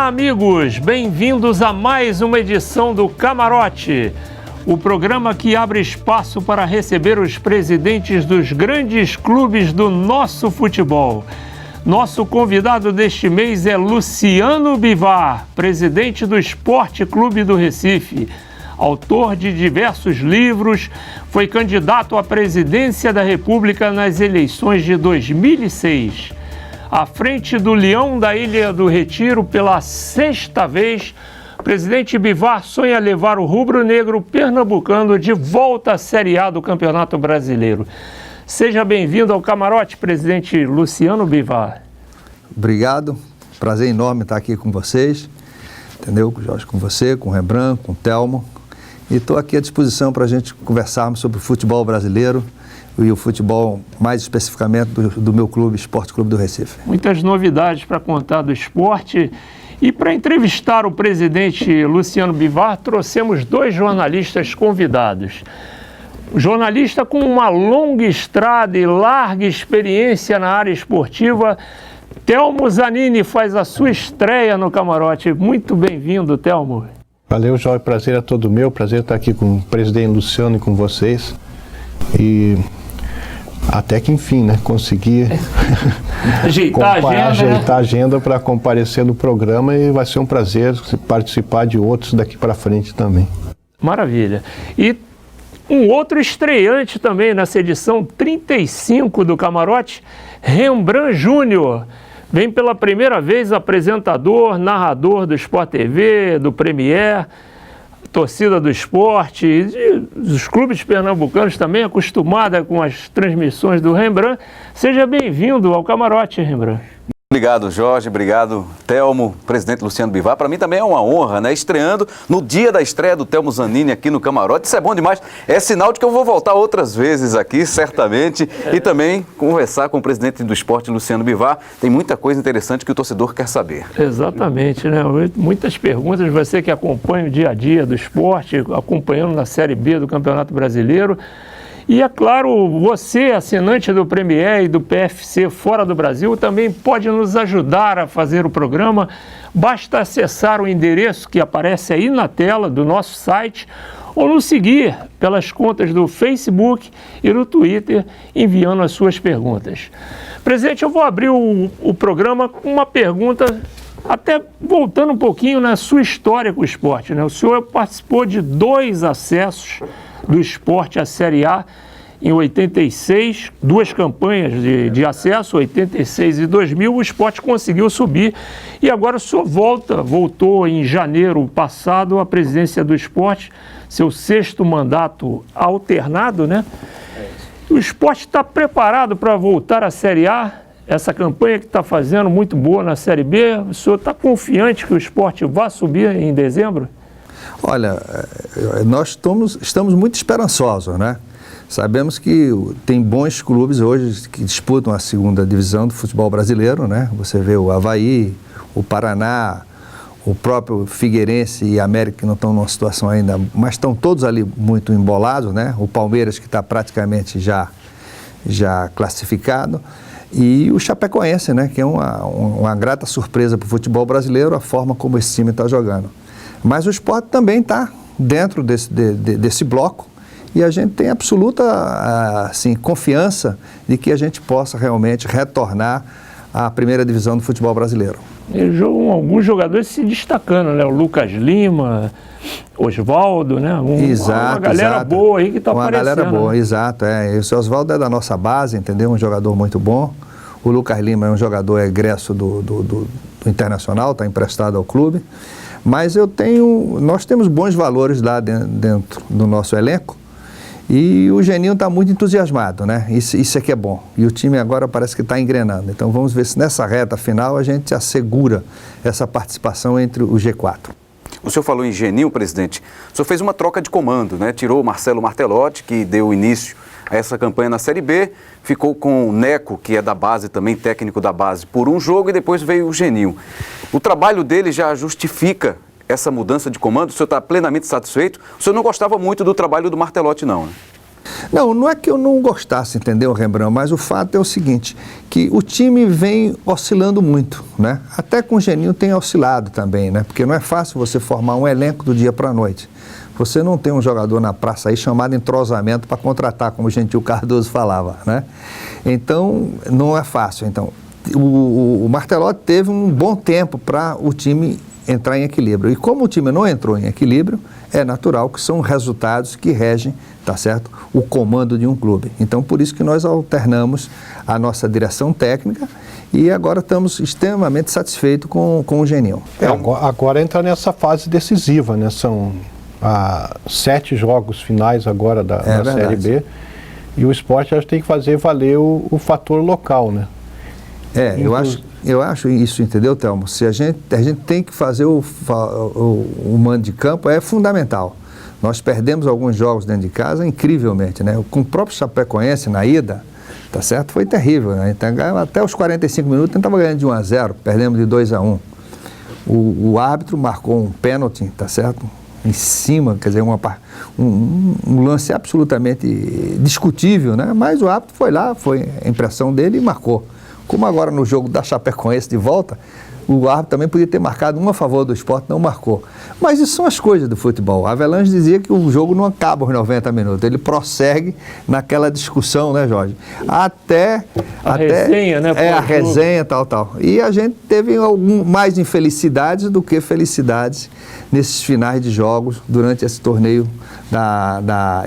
Olá, amigos! Bem-vindos a mais uma edição do Camarote, o programa que abre espaço para receber os presidentes dos grandes clubes do nosso futebol. Nosso convidado deste mês é Luciano Bivar, presidente do Esporte Clube do Recife, autor de diversos livros, foi candidato à presidência da República nas eleições de 2006. À frente do Leão da Ilha do Retiro pela 6ª vez, o presidente Bivar sonha levar o rubro-negro pernambucano de volta à Série A do Campeonato Brasileiro. Seja bem-vindo ao Camarote, presidente Luciano Bivar. Obrigado, prazer enorme estar aqui com vocês, entendeu? Jorge, com você, com o Rembrandt, com o Telmo. E estou aqui à disposição para a gente conversarmos sobre o futebol brasileiro e o futebol, mais especificamente, do meu clube, Esporte Clube do Recife. Muitas novidades para contar do esporte. E para entrevistar o presidente Luciano Bivar, trouxemos 2 jornalistas convidados. Um jornalista com uma longa estrada e larga experiência na área esportiva, Telmo Zanini faz a sua estreia no Camarote. Muito bem-vindo, Telmo. Valeu, Jorge. Prazer é todo meu. Prazer estar aqui com o presidente Luciano e com vocês. E até que enfim, né? Consegui ajeitar a agenda para comparecer no programa e vai ser um prazer participar de outros daqui para frente também. Maravilha. E um outro estreante também nessa edição 35 do Camarote, Rembrandt Júnior. Vem pela primeira vez apresentador, narrador do Sport TV, do Premier, torcida do esporte, dos clubes pernambucanos também, acostumada com as transmissões do Rembrandt. Seja bem-vindo ao Camarote, Rembrandt. Obrigado, Jorge. Obrigado, Telmo, presidente Luciano Bivar. Para mim também é uma honra, né? Estreando no dia da estreia do Telmo Zanini aqui no Camarote. Isso é bom demais. É sinal de que eu vou voltar outras vezes aqui, certamente. E também conversar com o presidente do esporte, Luciano Bivar. Tem muita coisa interessante que o torcedor quer saber. Exatamente, né? Muitas perguntas, você que acompanha o dia a dia do esporte, acompanhando na Série B do Campeonato Brasileiro. E, é claro, você, assinante do Premier e do PFC fora do Brasil, também pode nos ajudar a fazer o programa. Basta acessar o endereço que aparece aí na tela do nosso site ou nos seguir pelas contas do Facebook e do Twitter, enviando as suas perguntas. Presidente, eu vou abrir o programa com uma pergunta, até voltando um pouquinho na sua história com o esporte, né? O senhor participou de 2 acessos do esporte à Série A em 86, 2 campanhas de acesso, 86 e 2000, o esporte conseguiu subir e agora o senhor voltou em janeiro passado à presidência do esporte, seu 6º mandato alternado, né? O esporte está preparado para voltar à Série A? Essa campanha que está fazendo muito boa na Série B, o senhor está confiante que o esporte vá subir em dezembro? Olha, nós estamos muito esperançosos, né? Sabemos que tem bons clubes hoje que disputam a 2ª divisão do futebol brasileiro, né? Você vê o Avaí, o Paraná, o próprio Figueirense e América que não estão numa situação ainda, mas estão todos ali muito embolados, né? O Palmeiras que está praticamente já classificado. E o Chapecoense, né? Que é uma grata surpresa para o futebol brasileiro, a forma como esse time está jogando. Mas o esporte também está dentro desse bloco e a gente tem absoluta confiança de que a gente possa realmente retornar à 1ª divisão do futebol brasileiro. E alguns jogadores se destacando, né? O Lucas Lima, Osvaldo, né? Uma galera boa aí que está aparecendo. Uma galera boa, né? Exato. Esse Osvaldo é da nossa base, entendeu? Um jogador muito bom. O Lucas Lima é um jogador egresso do Internacional, está emprestado ao clube. Mas nós temos bons valores lá dentro do nosso elenco e o Geninho está muito entusiasmado, né? Isso é que é bom. E o time agora parece que está engrenando. Então vamos ver se nessa reta final a gente assegura essa participação entre o G4. O senhor falou em Geninho, presidente. O senhor fez uma troca de comando, né? Tirou o Marcelo Martelotti, que deu início a essa campanha na Série B, ficou com o Neco, que é da base também, técnico da base, por um jogo e depois veio o Geninho. O trabalho dele já justifica essa mudança de comando? O senhor está plenamente satisfeito? O senhor não gostava muito do trabalho do Martelotti, não, né? Não é que eu não gostasse, entendeu, Rembrandt? Mas o fato é o seguinte, que o time vem oscilando muito, né? Até com o Geninho tem oscilado também, né? Porque não é fácil você formar um elenco do dia para a noite. Você não tem um jogador na praça aí chamado entrosamento para contratar, como o Gentil Cardoso falava, né? Então, não é fácil. Então, o Martelotti teve um bom tempo para o time entrar em equilíbrio. E como o time não entrou em equilíbrio, é natural que são resultados que regem, tá certo, o comando de um clube. Então, por isso que nós alternamos a nossa direção técnica e agora estamos extremamente satisfeitos com o Geninho. Agora entra nessa fase decisiva, né? São 7 jogos finais agora da Série B e o Sport acho que tem que fazer valer o fator local, né? Eu acho isso, entendeu, Telmo? Se a gente tem que fazer o mando de campo, é fundamental. Nós perdemos alguns jogos dentro de casa, incrivelmente, né? Com o próprio Chapecoense na ida, tá certo? Foi terrível, né? Então, até os 45 minutos, a gente estava ganhando de 1-0, perdemos de 2-1. O árbitro marcou um pênalti, tá certo? Em cima, quer dizer, um lance absolutamente discutível, né? Mas o árbitro foi lá, foi a impressão dele e marcou. Como agora no jogo da Chapecoense de volta, o árbitro também podia ter marcado um a favor do Sport, não marcou. Mas isso são as coisas do futebol. A Avelange dizia que o jogo não acaba aos 90 minutos, ele prossegue naquela discussão, né, Jorge? Até resenha, né? A resenha, tal. E a gente teve mais infelicidades do que felicidades nesses finais de jogos durante esse torneio,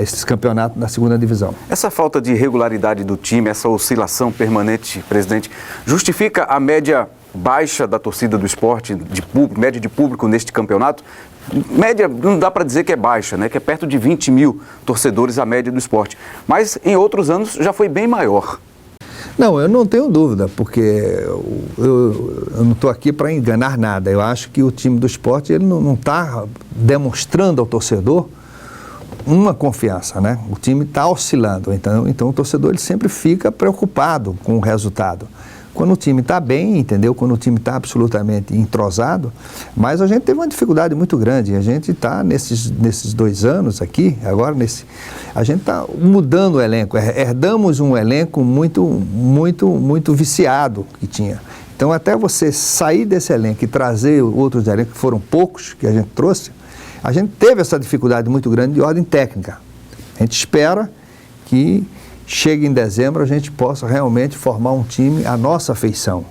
esses campeonatos da segunda divisão. Essa falta de regularidade do time, essa oscilação permanente, presidente, justifica a média baixa da torcida do Sport, média de público neste campeonato? Média não dá para dizer que é baixa, né? Que é perto de 20 mil torcedores a média do Sport. Mas em outros anos já foi bem maior. Não, eu não tenho dúvida, porque eu não estou aqui para enganar nada. Eu acho que o time do Sport ele não está demonstrando ao torcedor uma confiança, né? O time está oscilando, então o torcedor ele sempre fica preocupado com o resultado. Quando o time está bem, entendeu? Quando o time está absolutamente entrosado, mas a gente teve uma dificuldade muito grande. A gente está nesses 2 anos aqui, agora a gente está mudando o elenco. Herdamos um elenco muito viciado que tinha. Então, até você sair desse elenco e trazer outros elencos, que foram poucos que a gente trouxe, a gente teve essa dificuldade muito grande de ordem técnica. A gente espera que chegue em dezembro, a gente possa realmente formar um time à nossa feição,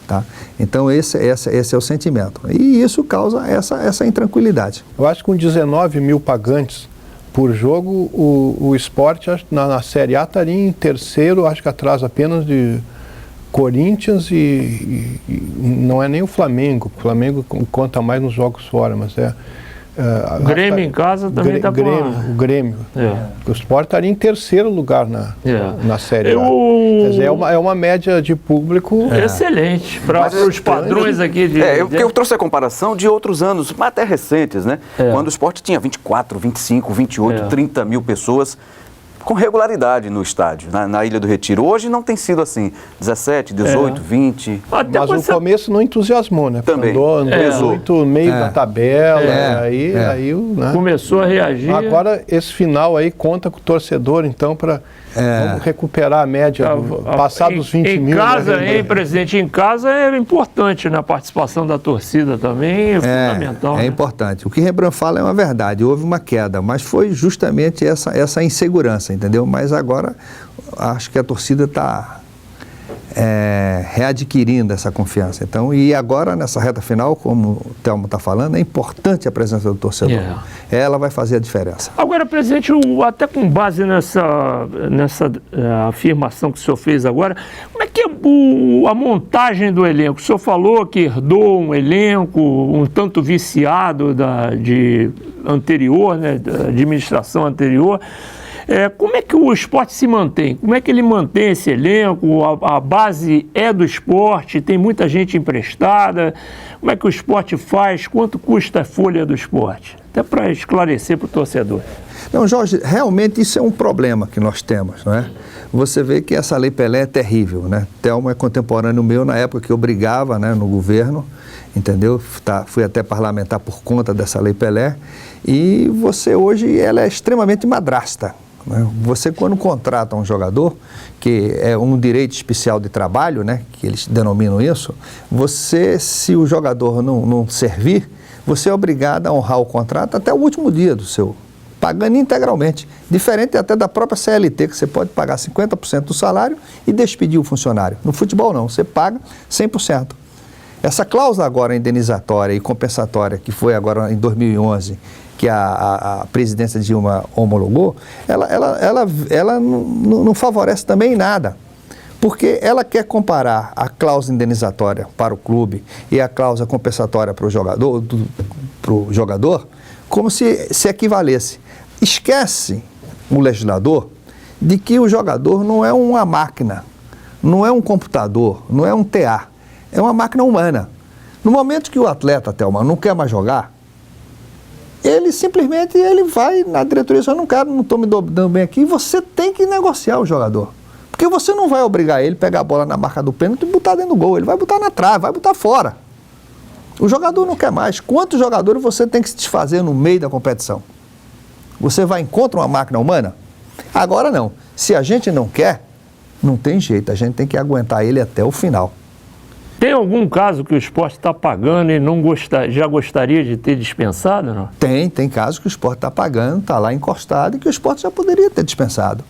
tá? Então esse é o sentimento. E isso causa essa intranquilidade. Eu acho que com 19 mil pagantes por jogo, o Sport na Série A estaria em terceiro, acho que atrás apenas de Corinthians e não é nem o Flamengo. O Flamengo conta mais nos jogos fora, mas o Grêmio em casa também está com o Grêmio. O Sport estaria em terceiro lugar na Série A. Quer dizer, é uma média de público excelente para os padrões aqui. Eu trouxe a comparação de outros anos, mas até recentes, né? Quando o Sport tinha 24, 25, 28, 30 mil pessoas com regularidade no estádio, na Ilha do Retiro. Hoje não tem sido assim, 17, 18, 20. Mas no começo não entusiasmou, né? Também. Andou muito no meio da tabela, aí né? Começou a reagir. Agora esse final aí conta com o torcedor, então, para vamos recuperar a média, passar dos 20 mil. Em casa, hein, presidente? Em casa é importante, né? A participação da torcida também é fundamental. É importante. O que Rembrandt fala é uma verdade. Houve uma queda, mas foi justamente essa insegurança, entendeu? Mas agora acho que a torcida está readquirindo essa confiança. Então, e agora nessa reta final, como o Telmo está falando, é importante a presença do torcedor. Ela vai fazer a diferença. Agora, presidente, até com base nessa afirmação que o senhor fez agora, como é que é a montagem do elenco? O senhor falou que herdou um elenco um tanto viciado anterior, né, da administração anterior. Como é que o Sport se mantém? Como é que ele mantém esse elenco? A base é do Sport, tem muita gente emprestada. Como é que o Sport faz? Quanto custa a folha do Sport? Até para esclarecer para o torcedor. Não, Jorge, realmente isso é um problema que nós temos, não é? Você vê que essa Lei Pelé é terrível, né? Telmo é contemporâneo meu na época que eu brigava, né, no governo, entendeu? Fui até parlamentar por conta dessa Lei Pelé. E você hoje, ela é extremamente madrasta. Você, quando contrata um jogador, que é um direito especial de trabalho, né, que eles denominam isso, você, se o jogador não servir, você é obrigado a honrar o contrato até o último dia do seu, pagando integralmente. Diferente até da própria CLT, que você pode pagar 50% do salário e despedir o funcionário. No futebol não, você paga 100%. Essa cláusula agora indenizatória e compensatória, que foi agora em 2011, que a presidência Dilma homologou, ela não favorece também nada, porque ela quer comparar a cláusula indenizatória para o clube e a cláusula compensatória para o jogador como se equivalesse. Esquece o legislador de que o jogador não é uma máquina, não é um computador, não é um TA, é uma máquina humana. No momento que o atleta, Telma, não quer mais jogar, ele simplesmente vai na diretoria, eu não estou me dando bem aqui, você tem que negociar o jogador. Porque você não vai obrigar ele a pegar a bola na marca do pênalti e botar dentro do gol, ele vai botar na trave, vai botar fora. O jogador não quer mais. Quantos jogadores você tem que se desfazer no meio da competição? Você vai contra uma máquina humana? Agora não. Se a gente não quer, não tem jeito, a gente tem que aguentar ele até o final. Tem algum caso que o esporte está pagando e já gostaria de ter dispensado, não? Tem casos que o esporte está pagando, está lá encostado e que o esporte já poderia ter dispensado.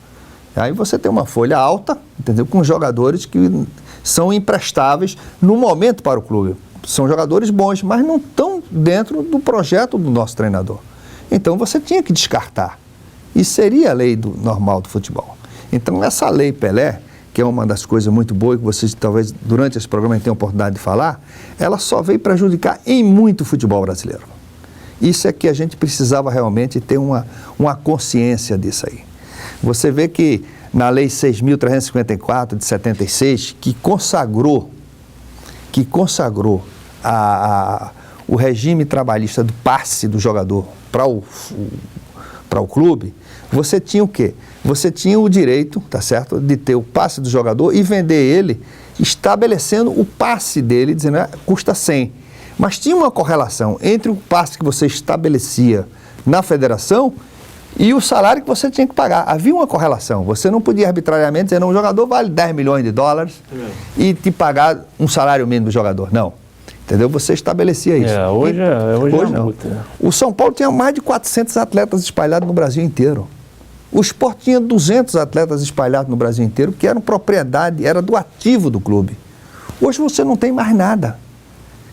Aí você tem uma folha alta, entendeu? Com jogadores que são imprestáveis no momento para o clube. São jogadores bons, mas não estão dentro do projeto do nosso treinador. Então você tinha que descartar. Isso seria a lei normal do futebol. Então essa Lei Pelé, que é uma das coisas muito boas que vocês talvez durante esse programa tenham a oportunidade de falar, ela só veio prejudicar em muito o futebol brasileiro. Isso é que a gente precisava realmente ter uma consciência disso aí. Você vê que na Lei 6.354 de 76, que consagrou o regime trabalhista do passe do jogador para o clube, você tinha o quê? Você tinha o direito, tá certo, de ter o passe do jogador e vender ele, estabelecendo o passe dele, dizendo que custa 100. Mas tinha uma correlação entre o passe que você estabelecia na federação e o salário que você tinha que pagar. Havia uma correlação. Você não podia arbitrariamente dizer, não, o jogador vale 10 milhões de dólares e te pagar um salário mínimo do jogador. Não. Entendeu? Você estabelecia isso. Hoje não. O São Paulo tinha mais de 400 atletas espalhados no Brasil inteiro. O Sport tinha 200 atletas espalhados no Brasil inteiro, que eram propriedade, era do ativo do clube. Hoje você não tem mais nada.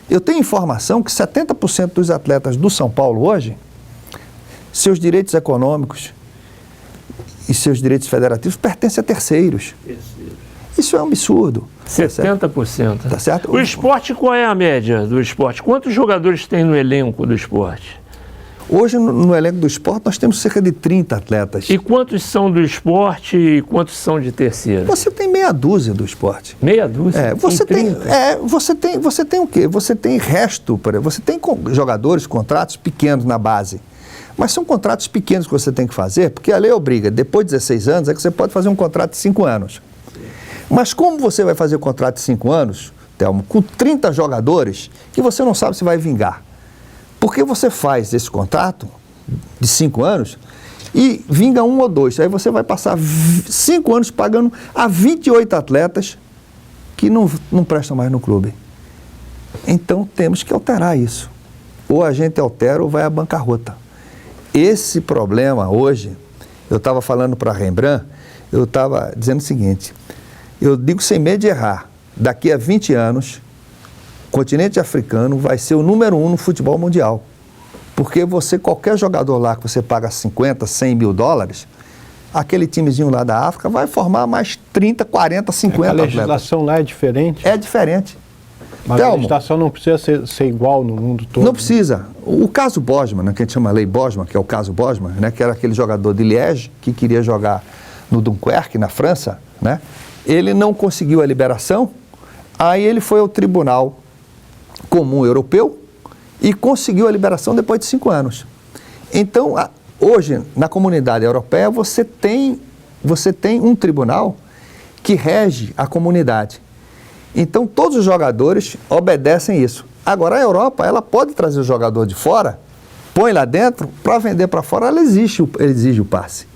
Eu tenho informação que 70% dos atletas do São Paulo hoje, seus direitos econômicos e seus direitos federativos pertencem a terceiros. Isso é um absurdo. 70%. Tá certo? O esporte, qual é a média do esporte? Quantos jogadores tem no elenco do esporte? Hoje, no elenco do esporte, nós temos cerca de 30 atletas. E quantos são do esporte e quantos são de terceiro? Você tem meia dúzia do esporte. Meia dúzia? Você tem o quê? Você tem resto, você tem jogadores, contratos pequenos na base. Mas são contratos pequenos que você tem que fazer, porque a lei obriga, depois de 16 anos, é que você pode fazer um contrato de 5 anos. Mas como você vai fazer o contrato de 5 anos, Telmo, com 30 jogadores, que você não sabe se vai vingar? Porque você faz esse contrato de 5 anos e vinga 1 ou 2. Aí você vai passar 5 anos pagando a 28 atletas que não prestam mais no clube. Então temos que alterar isso. Ou a gente altera ou vai à bancarrota. Esse problema hoje, eu estava falando para Rembrandt, eu estava dizendo o seguinte, eu digo sem medo de errar, daqui a 20 anos, o continente africano vai ser o número 1 no futebol mundial. Porque qualquer jogador lá que você paga 50, 100 mil dólares, aquele timezinho lá da África vai formar mais 30, 40, 50 atletas. A legislação lá é diferente? É diferente. Mas Telmo, a legislação não precisa ser igual no mundo todo? Não precisa. O caso Bosman, né, que a gente chama Lei Bosman, que é o caso Bosman, né, que era aquele jogador de Liège que queria jogar no Dunkerque, na França, né, ele não conseguiu a liberação, aí ele foi ao Tribunal Comum Europeu e conseguiu a liberação depois de 5 anos. Então, hoje, na comunidade europeia, você tem um tribunal que rege a comunidade. Então, todos os jogadores obedecem isso. Agora, a Europa, ela pode trazer o jogador de fora, põe lá dentro, para vender para fora, ela exige o passe,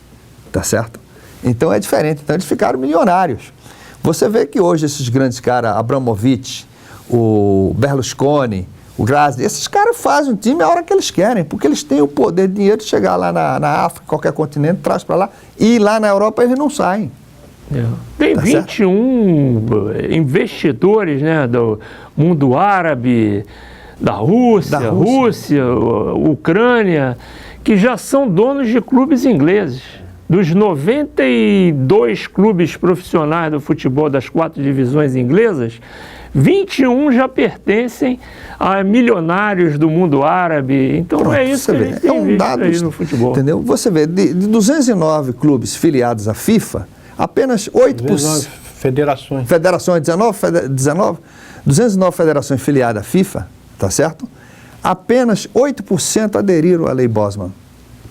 tá certo? Então, é diferente. Então, eles ficaram milionários. Você vê que hoje esses grandes caras, Abramovich, o Berlusconi, o Grassi, esses caras fazem um time a hora que eles querem, porque eles têm o poder de dinheiro de chegar lá na África, qualquer continente, traz para lá, e lá na Europa eles não saem. Tem 21 investidores, né, do mundo árabe, da Rússia, Ucrânia, que já são donos de clubes ingleses. Dos 92 clubes profissionais do futebol das 4 divisões inglesas, 21 já pertencem a milionários do mundo árabe. Então, pronto, é isso que a gente tem visto aí no futebol. Entendeu? Você vê, de 209 clubes filiados à FIFA, apenas 8%... Federações. 209 federações filiadas à FIFA, tá certo? Apenas 8% aderiram à Lei Bosman.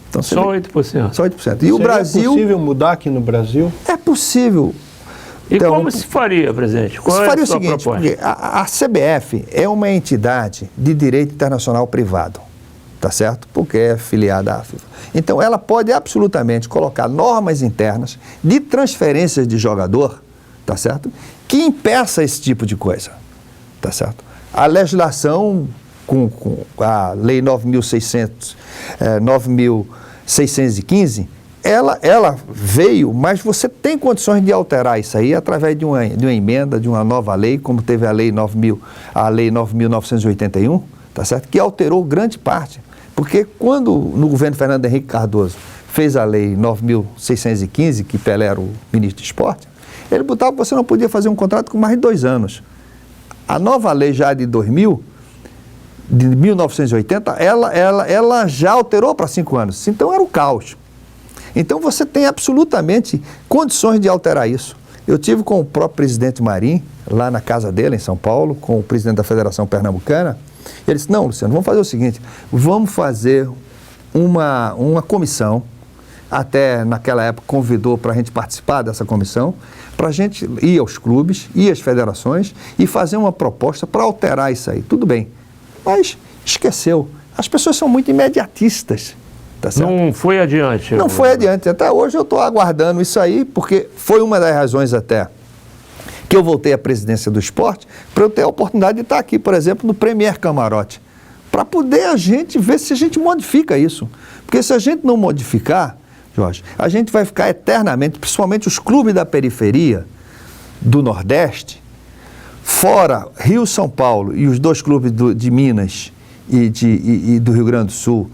Então, só 8%. Só 8%. E o Brasil... É possível mudar aqui no Brasil? É possível. E então, como se faria, presidente? Qual é a sua proposta? Porque a CBF é uma entidade de direito internacional privado, tá certo? Porque é filiada à FIFA. Então, ela pode absolutamente colocar normas internas de transferências de jogador, tá certo? Que impeça esse tipo de coisa, tá certo? A legislação com a Lei 9.615, ela veio, mas você tem condições de alterar isso aí através de uma emenda, de uma nova lei, como teve a Lei 9.981, tá certo? Que alterou grande parte. Porque quando, no governo Fernando Henrique Cardoso, fez a Lei 9.615, que Pelé era o ministro de esporte, ele botava que você não podia fazer um contrato com mais de 2 anos. A nova lei já de 1980, ela já alterou para 5 anos. Então era o caos. Então você tem absolutamente condições de alterar isso. Eu tive com o próprio presidente Marim, lá na casa dele, em São Paulo, com o presidente da Federação Pernambucana. Ele disse, não, Luciano, vamos fazer o seguinte, vamos fazer uma comissão, até naquela época convidou para a gente participar dessa comissão, para a gente ir aos clubes, ir às federações e fazer uma proposta para alterar isso aí. Tudo bem, mas esqueceu. As pessoas são muito imediatistas. Tá certo? Não foi adiante. Não foi adiante. Até hoje eu estou aguardando isso aí, porque foi uma das razões até que eu voltei à presidência do esporte, para eu ter a oportunidade de estar aqui, por exemplo, no Premier Camarote, para poder a gente ver se a gente modifica isso. Porque se a gente não modificar, Jorge, a gente vai ficar eternamente, principalmente os clubes da periferia do Nordeste, fora Rio, São Paulo e os 2 clubes de Minas e do Rio Grande do Sul,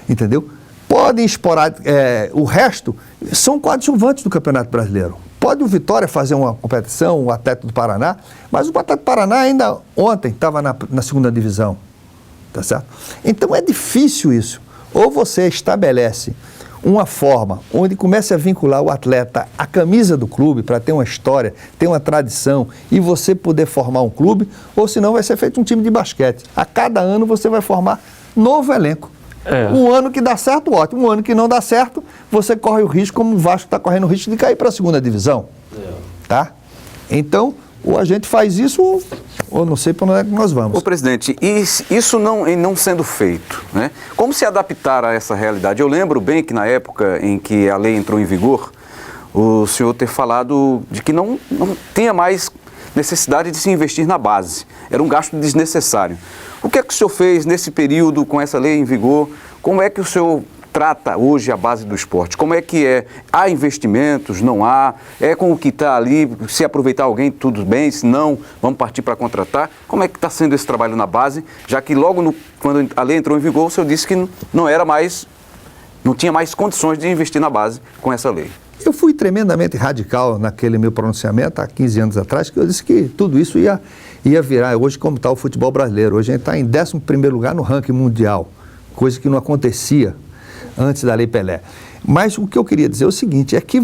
entendeu? Podem explorar, o resto são coadjuvantes do Campeonato Brasileiro. Pode o Vitória fazer uma competição, o Atlético do Paraná, mas o Atlético do Paraná ainda ontem estava na 2ª divisão, tá certo? Então é difícil isso. Ou você estabelece uma forma onde comece a vincular o atleta à camisa do clube para ter uma história, ter uma tradição e você poder formar um clube, ou senão vai ser feito um time de basquete. A cada ano você vai formar novo elenco. Um ano que dá certo, ótimo. Um ano que não dá certo, você corre o risco, como o Vasco está correndo o risco de cair para a 2ª divisão. Tá? Então, ou a gente faz isso, ou não sei para onde é que nós vamos. Ô, presidente, isso não sendo feito, né? Como se adaptar a essa realidade? Eu lembro bem que na época em que a lei entrou em vigor, o senhor ter falado de que não tinha mais necessidade de se investir na base. Era um gasto desnecessário. O que é que o senhor fez nesse período com essa lei em vigor? Como é que o senhor trata hoje a base do esporte? Como é que é? Há investimentos? Não há? É com o que está ali? Se aproveitar alguém, tudo bem. Se não, vamos partir para contratar. Como é que está sendo esse trabalho na base? Já que logo quando a lei entrou em vigor, o senhor disse que não tinha mais condições de investir na base com essa lei. Eu fui tremendamente radical naquele meu pronunciamento há 15 anos atrás, que eu disse que tudo isso ia virar hoje como está o futebol brasileiro. Hoje a gente está em 11º lugar no ranking mundial, coisa que não acontecia antes da Lei Pelé. Mas o que eu queria dizer é o seguinte, é que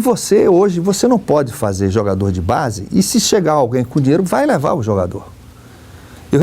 hoje você não pode fazer jogador de base e se chegar alguém com dinheiro, vai levar o jogador.